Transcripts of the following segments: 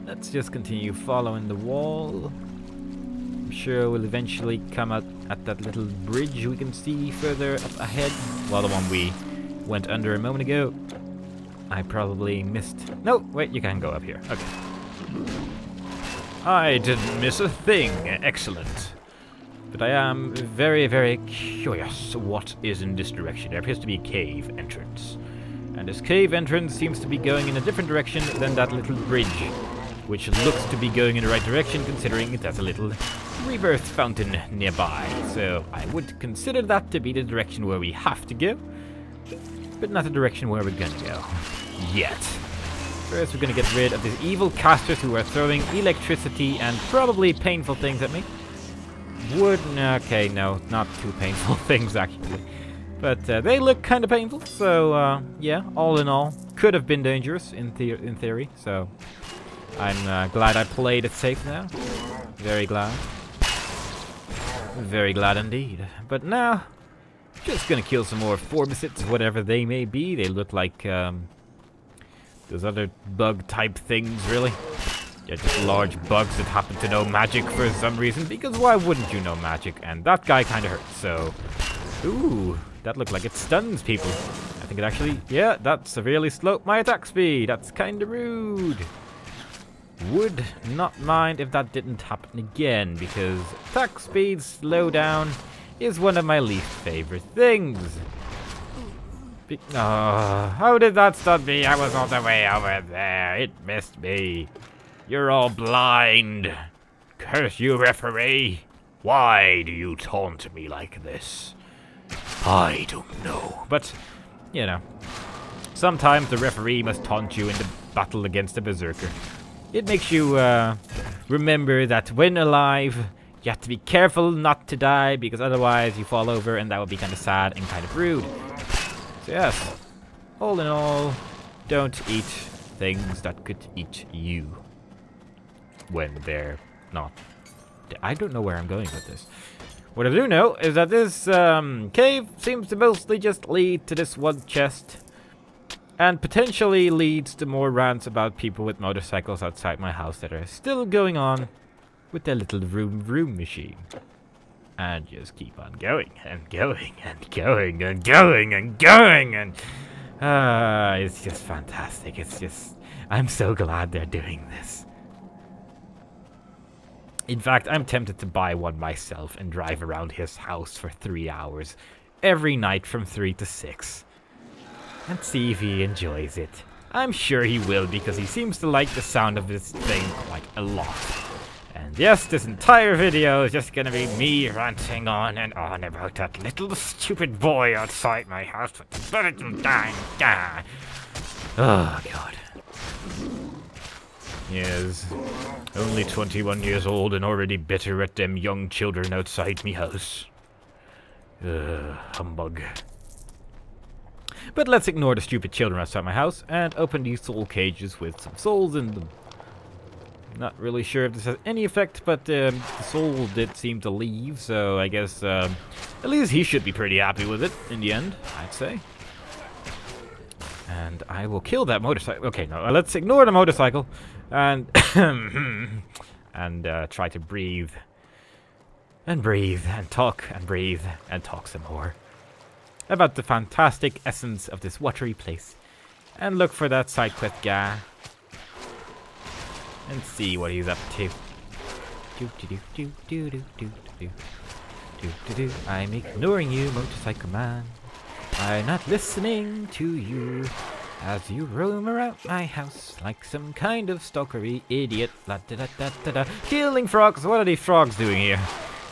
Let's just continue following the wall. I'm sure we'll eventually come out at that little bridge we can see further up ahead. Well, the one we went under a moment ago. I probably missed... No, wait, you can go up here. Okay. I didn't miss a thing. Excellent. But I am very, very curious what is in this direction. There appears to be a cave entrance. And this cave entrance seems to be going in a different direction than that little bridge, which looks to be going in the right direction considering it has a little rebirth fountain nearby. So I would consider that to be the direction where we have to go, but not the direction where we're gonna go yet. First we're gonna get rid of these evil casters who are throwing electricity and probably painful things at me. Wood, okay, no, not too painful things actually. But they look kind of painful, so yeah, all in all, could have been dangerous in theory, so I'm glad I played it safe now. Very glad. Very glad indeed. But now, just gonna kill some more Forbicets, whatever they may be. They look like those other bug-type things, really. They're just large bugs that happen to know magic for some reason, because why wouldn't you know magic? And that guy kind of hurts, so... Ooh, that looked like it stuns people. I think it actually... Yeah, that severely slowed my attack speed. That's kind of rude. Would not mind if that didn't happen again, because attack speed slowdown is one of my least favorite things. How did that stun me? I was all the way over there. It missed me. You're all blind. Curse you, referee. Why do you taunt me like this? I don't know. But, you know, sometimes the referee must taunt you in the battle against a berserker. It makes you remember that when alive, you have to be careful not to die, because otherwise you fall over and that would be kind of sad and kind of rude. So yes, all in all, don't eat things that could eat you when they're not. I don't know where I'm going with this. What I do know is that this cave seems to mostly just lead to this one chest. And potentially leads to more rants about people with motorcycles outside my house that are still going on with their little vroom machine. And just keep on going and going and going and going and going and... it's just fantastic. It's just... I'm so glad they're doing this. In fact, I'm tempted to buy one myself and drive around his house for 3 hours every night from 3 to 6. And see if he enjoys it. I'm sure he will, because he seems to like the sound of this thing quite a lot. And yes, this entire video is just gonna be me ranting on and on about that little stupid boy outside my house with the bullets and dying. Oh, God. Yes. Only 21 years old and already bitter at them young children outside me house. Humbug. But let's ignore the stupid children outside my house and open these soul cages with some souls in them. Not really sure if this has any effect, but the soul did seem to leave, so I guess at least he should be pretty happy with it in the end, I'd say. And I will kill that motorcycle. Okay, no, let's ignore the motorcycle and and try to breathe and breathe and talk and breathe and talk some more about the fantastic essence of this watery place, and look for that side quest guy and see what he's up to. I'm ignoring you, motorcycle man. I'm not listening to you as you roam around my house like some kind of stalkery idiot. La da da da da da. Killing frogs. What are these frogs doing here?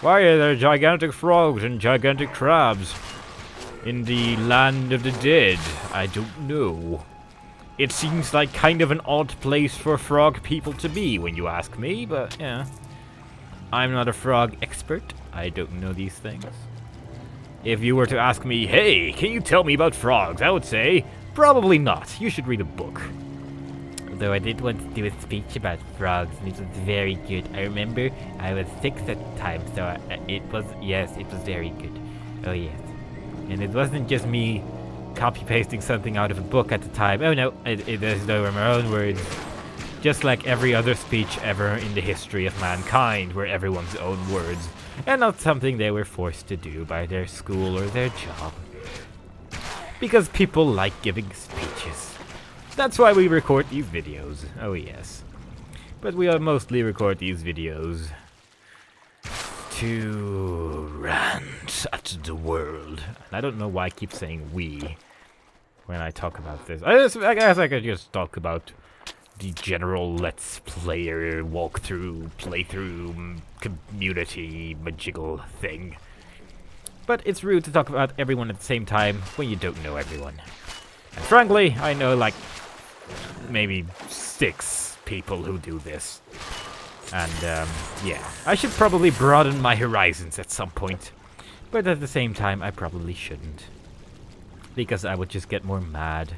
Why are there gigantic frogs and gigantic crabs in the land of the dead? I don't know. It seems like kind of an odd place for frog people to be when you ask me, but yeah. I'm not a frog expert. I don't know these things. If you were to ask me, hey, can you tell me about frogs? I would say, probably not. You should read a book. Although I did want to do a speech about frogs, and it was very good. I remember I was 6 at the time, so it was very good. Oh, yes. And it wasn't just me copy-pasting something out of a book at the time. Oh, no, it is though in my own words. Just like every other speech ever in the history of mankind, were everyone's own words, and not something they were forced to do by their school or their job. Because people like giving speeches. That's why we record these videos. Oh yes. But we mostly record these videos to rant at the world. And I don't know why I keep saying we when I talk about this. I guess I could just talk about the general Let's Player walkthrough, playthrough, community, majiggle thing. But it's rude to talk about everyone at the same time when you don't know everyone. And frankly, I know like maybe 6 people who do this. And yeah, I should probably broaden my horizons at some point. But at the same time, I probably shouldn't. Because I would just get more mad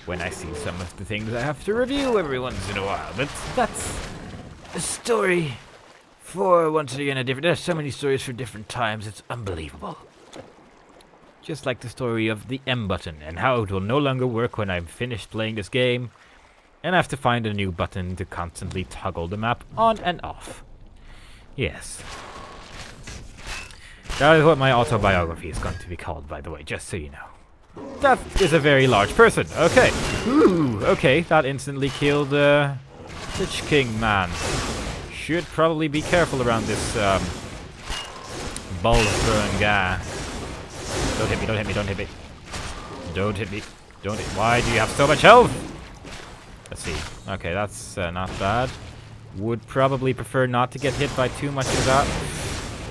when I see some of the things I have to review every once in a while. But that's a story for once again a different... There's so many stories for different times, it's unbelievable. Just like the story of the M button and how it will no longer work when I'm finished playing this game. And I have to find a new button to constantly toggle the map on and off. Yes. That is what my autobiography is going to be called, by the way, just so you know. That is a very large person. Okay. Ooh, okay. That instantly killed the Lich King man. Should probably be careful around this ball throwing guy. Don't hit me, don't hit me, don't hit me. Don't hit me. Don't hit. Why do you have so much health? Let's see. Okay, that's not bad. Would probably prefer not to get hit by too much of that.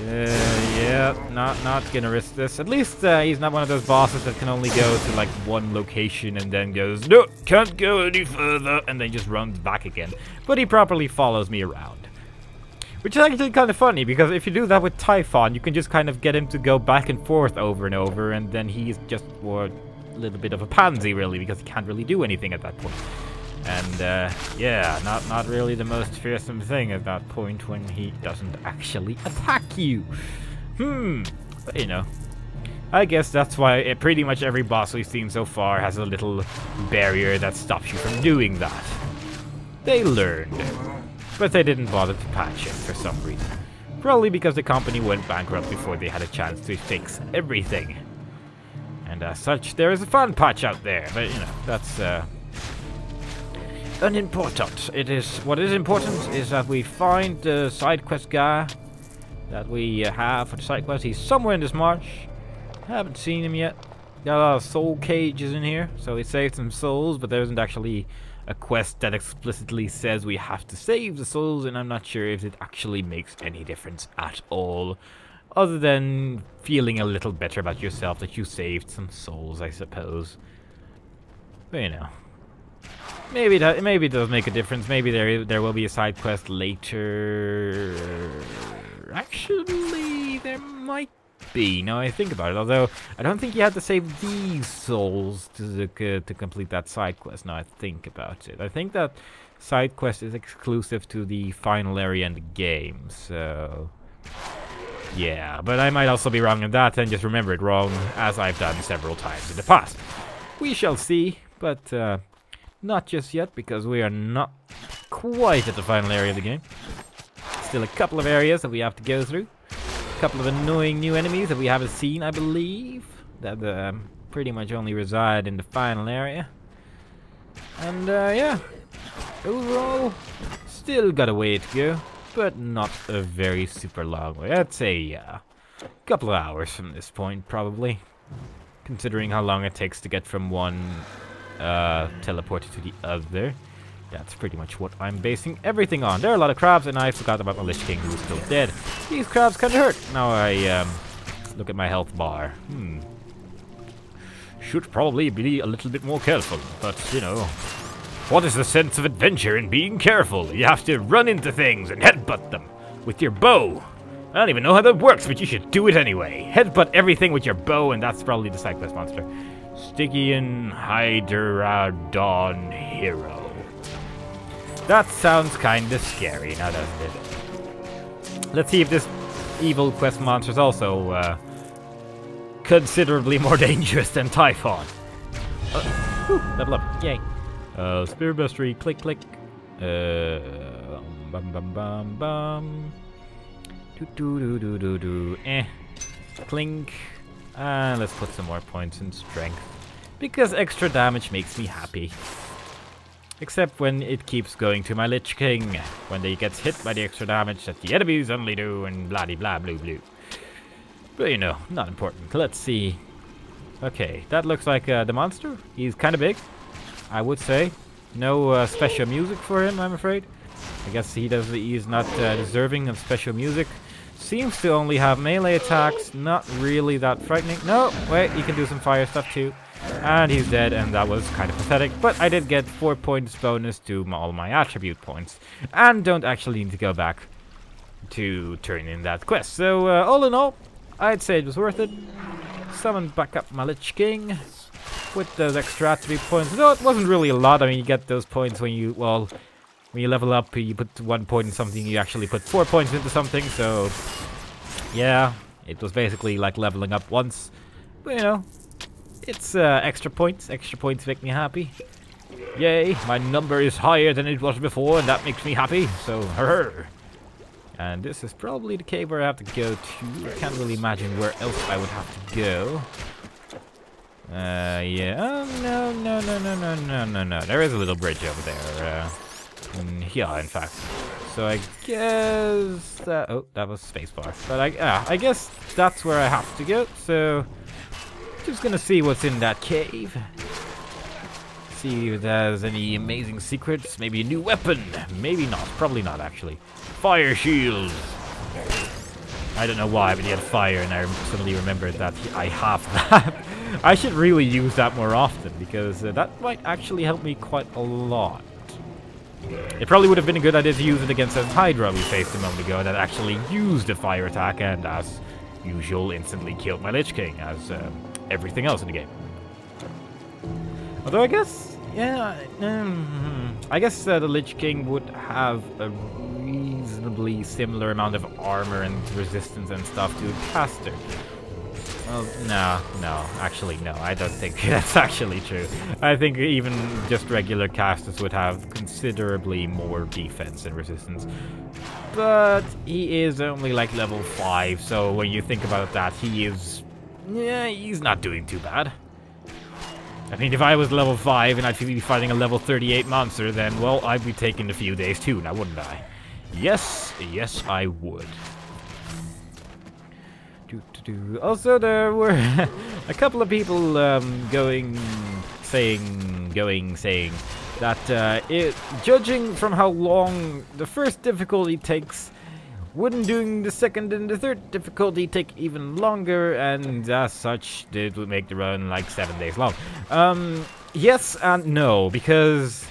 Yeah, not gonna risk this. At least he's not one of those bosses that can only go to like one location and then goes, no, can't go any further, and then just runs back again. But he properly follows me around. Which is actually kind of funny, because if you do that with Typhon, you can just kind of get him to go back and forth over and over, and then he's just more a little bit of a pansy, really, because he can't really do anything at that point. And, yeah, not really the most fearsome thing at that point when he doesn't actually attack you. But, you know, I guess that's why pretty much every boss we've seen so far has a little barrier that stops you from doing that. They learned. But they didn't bother to patch it for some reason. Probably because the company went bankrupt before they had a chance to fix everything. And as such, there is a fun patch out there, but, you know, that's, unimportant. What is important is that we find the side quest guy that we have for the side quest. He's somewhere in this marsh. Haven't seen him yet. Got a lot of soul cages in here, so we saved some souls, but there isn't actually a quest that explicitly says we have to save the souls, and I'm not sure if it actually makes any difference at all, other than feeling a little better about yourself that you saved some souls, I suppose. But, you know. Maybe it does make a difference. Maybe there will be a side quest later. Actually, there might be. Now I think about it. Although I don't think you have to save these souls to complete that side quest. Now I think about it. I think that side quest is exclusive to the final area in the game. So yeah, but I might also be wrong in that and just remember it wrong, as I've done several times in the past. We shall see. But not just yet, because we are not quite at the final area of the game. Still a couple of areas that we have to go through. A couple of annoying new enemies that we haven't seen, I believe. That pretty much only reside in the final area. And yeah, overall, still got a way to go. But not a very super long way. I'd say a couple of hours from this point, probably. Considering how long it takes to get from one teleported to the other. That's pretty much what I'm basing everything on. There are a lot of crabs, and I forgot about my Lich King, who's still dead. These crabs kind of hurt. Now I look at my health bar. Should probably be a little bit more careful, but you know, what is the sense of adventure in being careful? You have to run into things and headbutt them with your bow. I don't even know how that works, but you should do it anyway. Headbutt everything with your bow, and that's probably the side quest monster. Stygian Hyderadon Hero. That sounds kinda scary, now doesn't it? Let's see if this evil quest monster is also considerably more dangerous than Typhon. Level up, yay. Spear Mastery, click, click. Bum bum bum bum. Do do do do do do. Clink. Let's put some more points in strength. Because extra damage makes me happy. Except when it keeps going to my Lich King. When they gets hit by the extra damage that the enemies only do and blah blah blue blue. But you know, not important. Let's see. Okay, that looks like the monster. He's kind of big, I would say. No special music for him, I'm afraid. I guess he's not deserving of special music. Seems to only have melee attacks. Not really that frightening. No, wait, he can do some fire stuff too. And he's dead, and that was kind of pathetic. But I did get 4 points bonus to all my attribute points. And don't actually need to go back to turn in that quest. So, all in all, I'd say it was worth it. Summoned back up my Lich King with those extra attribute points. Though it wasn't really a lot. I mean, you get those points when you, well, when you level up, you put 1 point in something, you actually put 4 points into something. So, yeah, it was basically like leveling up once. But, you know, it's extra points. Extra points make me happy. Yay, my number is higher than it was before, and that makes me happy. So, hurrah. And this is probably the cave where I have to go to. I can't really imagine where else I would have to go. Yeah. Oh, no. There is a little bridge over there. Yeah, in fact. So I guess that... Oh, that was spacebar. But I guess that's where I have to go. So, just gonna see what's in that cave. See if there's any amazing secrets. Maybe a new weapon. Maybe not. Probably not, actually. Fire shield. I don't know why, but he had fire, and I suddenly remembered that I have that. I should really use that more often, because that might actually help me quite a lot. It probably would have been a good idea to use it against that Hydra we faced a moment ago that actually used a fire attack, and as usual, instantly killed my Lich King, as everything else in the game. Although I guess, yeah, I guess the Lich King would have a reasonably similar amount of armor and resistance and stuff to a caster. Well, no, actually no, I don't think that's actually true. I think even just regular casters would have considerably more defense and resistance. But he is only like level 5, so when you think about that, he is, yeah, he's not doing too bad. I mean, if I was level 5 and I'd be fighting a level 38 monster, then, well, I'd be taking a few days too, now wouldn't I? Yes, I would. Also, there were a couple of people saying that judging from how long the first difficulty takes, wouldn't doing the second and the third difficulty take even longer, and as such, it would make the run like 7 days long. Yes and no, because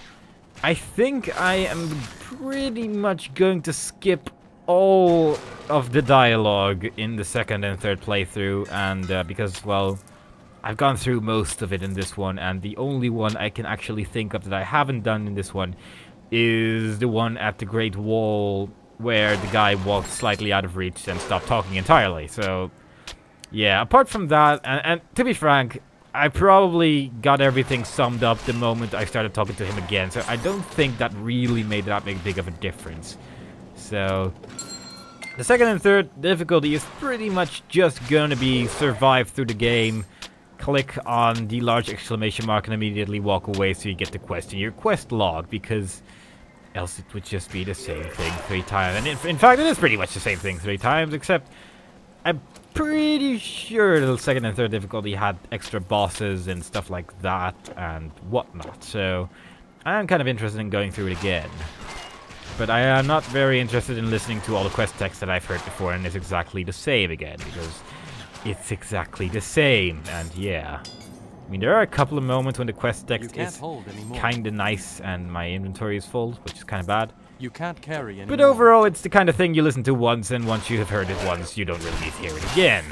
I think I am pretty much going to skip all of the dialogue in the second and third playthrough, and because, well, I've gone through most of it in this one, and the only one I can actually think of that I haven't done in this one is the one at the Great Wall, where the guy walked slightly out of reach and stopped talking entirely. So, yeah, apart from that, and to be frank, I probably got everything summed up the moment I started talking to him again, so I don't think that really made that big of a difference. So, the second and third difficulty is pretty much just gonna be survive through the game, click on the large exclamation mark, and immediately walk away so you get the quest in your quest log, because else it would just be the same thing 3 times. And in fact, it is pretty much the same thing 3 times, except I'm pretty sure the second and third difficulty had extra bosses and stuff like that and whatnot. So I'm kind of interested in going through it again. But I am not very interested in listening to all the quest text that I've heard before, and it's exactly the same again, because it's exactly the same, and yeah. I mean, there are a couple of moments when the quest text is kinda nice and my inventory is full, which is kinda bad. You can't carry anymore. But overall, it's the kind of thing you listen to once, and once you have heard it once, you don't really need to hear it again.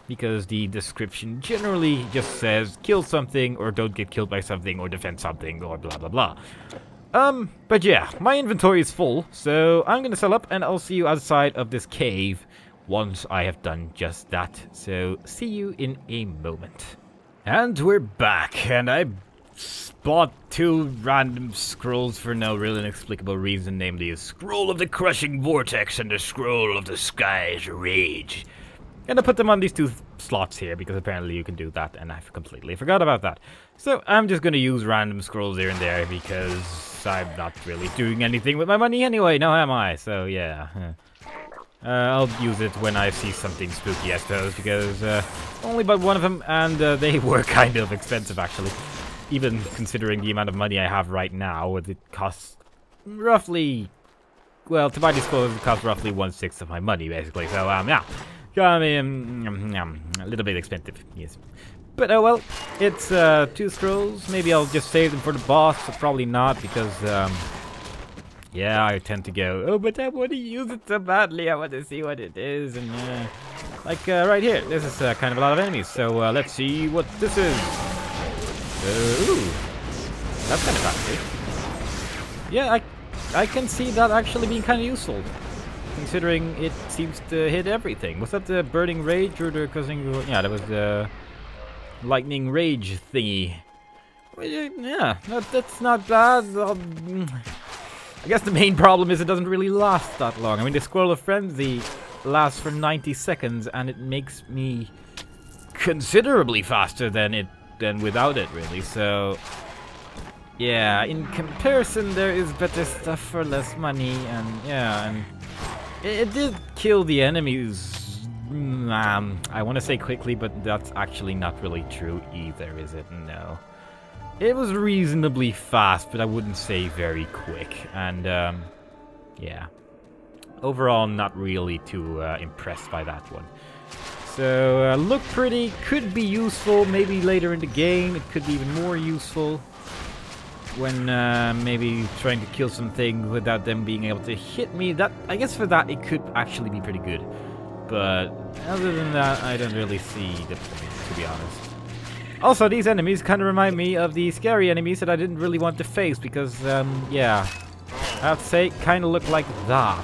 Because the description generally just says, kill something, or don't get killed by something, or defend something, or blah blah blah. But yeah, my inventory is full, so I'm gonna sell up, and I'll see you outside of this cave once I have done just that. So, see you in a moment. And we're back, and I spot 2 random scrolls for no real inexplicable reason, namely a Scroll of the Crushing Vortex and a Scroll of the Sky's Rage. And I put them on these 2 slots here because apparently you can do that, and I completely forgot about that. So I'm just going to use random scrolls here and there because I'm not really doing anything with my money anyway, now am I? So yeah. I'll use it when I see something spooky, I suppose, because only bought one of them, and they were kind of expensive, actually. Even considering the amount of money I have right now, it costs roughly... Well, to buy these clothes, it costs roughly 1/6 of my money, basically. So, yeah. I mean, a little bit expensive, yes. But, oh well, it's 2 scrolls. Maybe I'll just save them for the boss, but probably not, because... yeah, I tend to go, oh, but I want to use it so badly. I want to see what it is. And, like, right here, this is kind of a lot of enemies. So, let's see what this is. Ooh, that's kind of fancy. Yeah, I can see that actually being kind of useful. Considering it seems to hit everything. Was that the Burning Rage or the causing... Yeah, that was the Lightning Rage thingy. Well, yeah, that's not bad. I guess the main problem is it doesn't really last that long. I mean, the Scroll of Frenzy lasts for 90 seconds, and it makes me considerably faster than without it, really. So, yeah, in comparison, there is better stuff for less money, and yeah, and it did kill the enemies. I want to say quickly, but that's actually not really true either, is it? No. It was reasonably fast, but I wouldn't say very quick. And, yeah. Overall, not really too impressed by that one. So, look pretty, could be useful maybe later in the game. It could be even more useful when maybe trying to kill something without them being able to hit me. That, I guess for that, it could actually be pretty good. But other than that, I don't really see the point, to be honest. Also, these enemies kind of remind me of the scary enemies that I didn't really want to face because, yeah, I have to say, kind of look like that.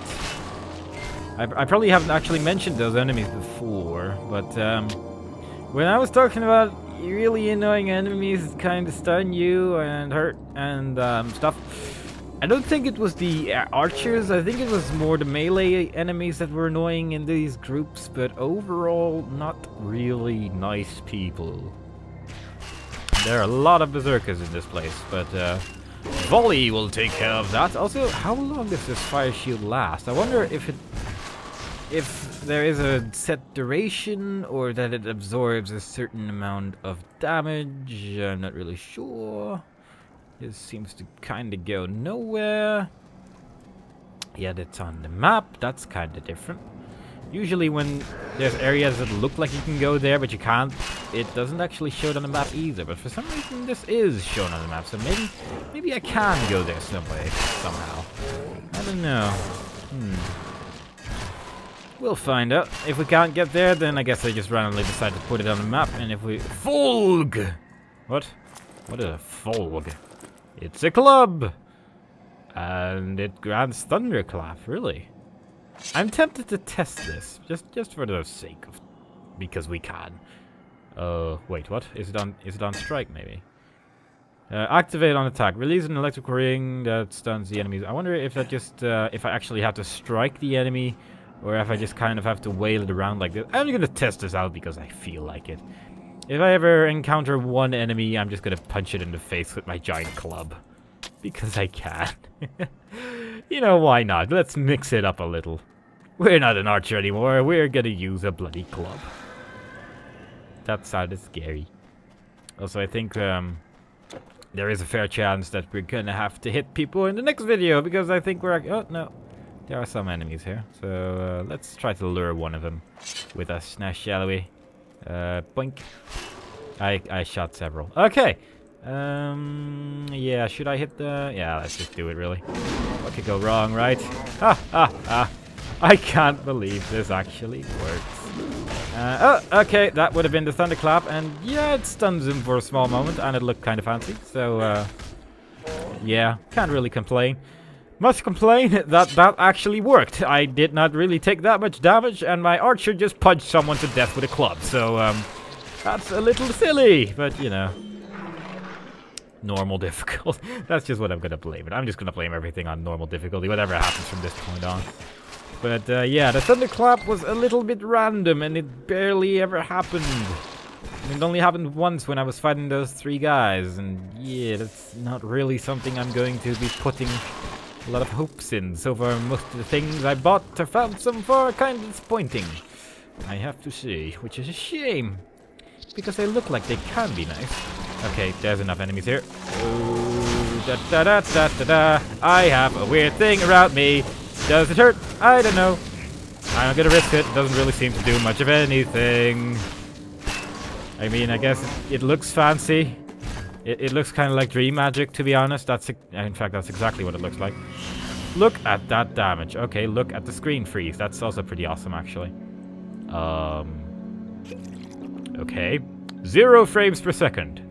I probably haven't actually mentioned those enemies before, but when I was talking about really annoying enemies that kind of stun you and hurt and stuff, I don't think it was the archers. I think it was more the melee enemies that were annoying in these groups, but overall, not really nice people. There are a lot of berserkers in this place, but Volley will take care of that. Also, how long does this fire shield last? I wonder if there is a set duration or that it absorbs a certain amount of damage. I'm not really sure. This seems to kind of go nowhere. Yeah, that's on the map. That's kind of different. Usually when there's areas that look like you can go there, but you can't, it doesn't actually show it on the map either. But for some reason, this is shown on the map. So maybe I can go there some way, somehow. I don't know. We'll find out. If we can't get there, then I guess I just randomly decide to put it on the map. And if we... Folg! What? What is a Folg? It's a club! And it grants Thunderclap, really? I'm tempted to test this, just for the sake of... Because we can. Wait, what? Is it on strike, maybe? Activate on attack. Release an electric ring that stuns the enemies. I wonder if that just... if I actually have to strike the enemy... Or if I just kind of have to wail it around like this. I'm gonna test this out because I feel like it. If I ever encounter one enemy, I'm just gonna punch it in the face with my giant club. Because I can. You know, why not? Let's mix it up a little. We're not an archer anymore. We're gonna use a bloody club. That sounded scary. Also, I think there is a fair chance that we're gonna have to hit people in the next video. Because I think we're... Oh, no. There are some enemies here, so let's try to lure one of them with us now, shall we? Boink. I shot several. Okay. Yeah, should I hit the... Yeah, let's just do it, really. What could go wrong, right? Ha, ha, ha. I can't believe this actually works. Oh, okay, that would have been the thunderclap, and yeah, it stuns him for a small moment, and it looked kind of fancy, so, yeah, can't really complain. Must complain that that actually worked. I did not really take that much damage, and my archer just punched someone to death with a club. So, that's a little silly, but, you know. Normal difficulty. That's just what I'm gonna blame it. I'm just gonna blame everything on normal difficulty, whatever happens from this point on. But yeah, the thunderclap was a little bit random, and it barely ever happened. It only happened once when I was fighting those 3 guys, and yeah, that's not really something I'm going to be putting a lot of hopes in. So far, most of the things I bought or found so far are kind of disappointing, I have to say, which is a shame, because they look like they can be nice. Okay, there's enough enemies here. Oh, da da da da da da. I have a weird thing around me. Does it hurt? I don't know. I'm gonna risk it. Doesn't really seem to do much of anything. I mean, I guess it looks fancy. It looks kind of like dream magic, to be honest. In fact, that's exactly what it looks like. Look at that damage. Okay, look at the screen freeze. That's also pretty awesome, actually. Okay. 0 frames per second.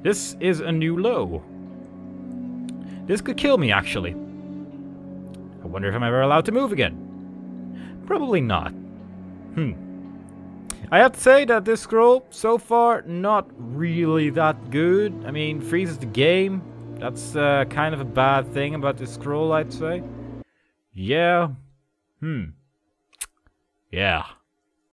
This is a new low. This could kill me, actually. I wonder if I'm ever allowed to move again. Probably not. I have to say that this scroll, so far, not really that good. I mean, freezes the game. That's kind of a bad thing about this scroll, I'd say. Yeah. Yeah.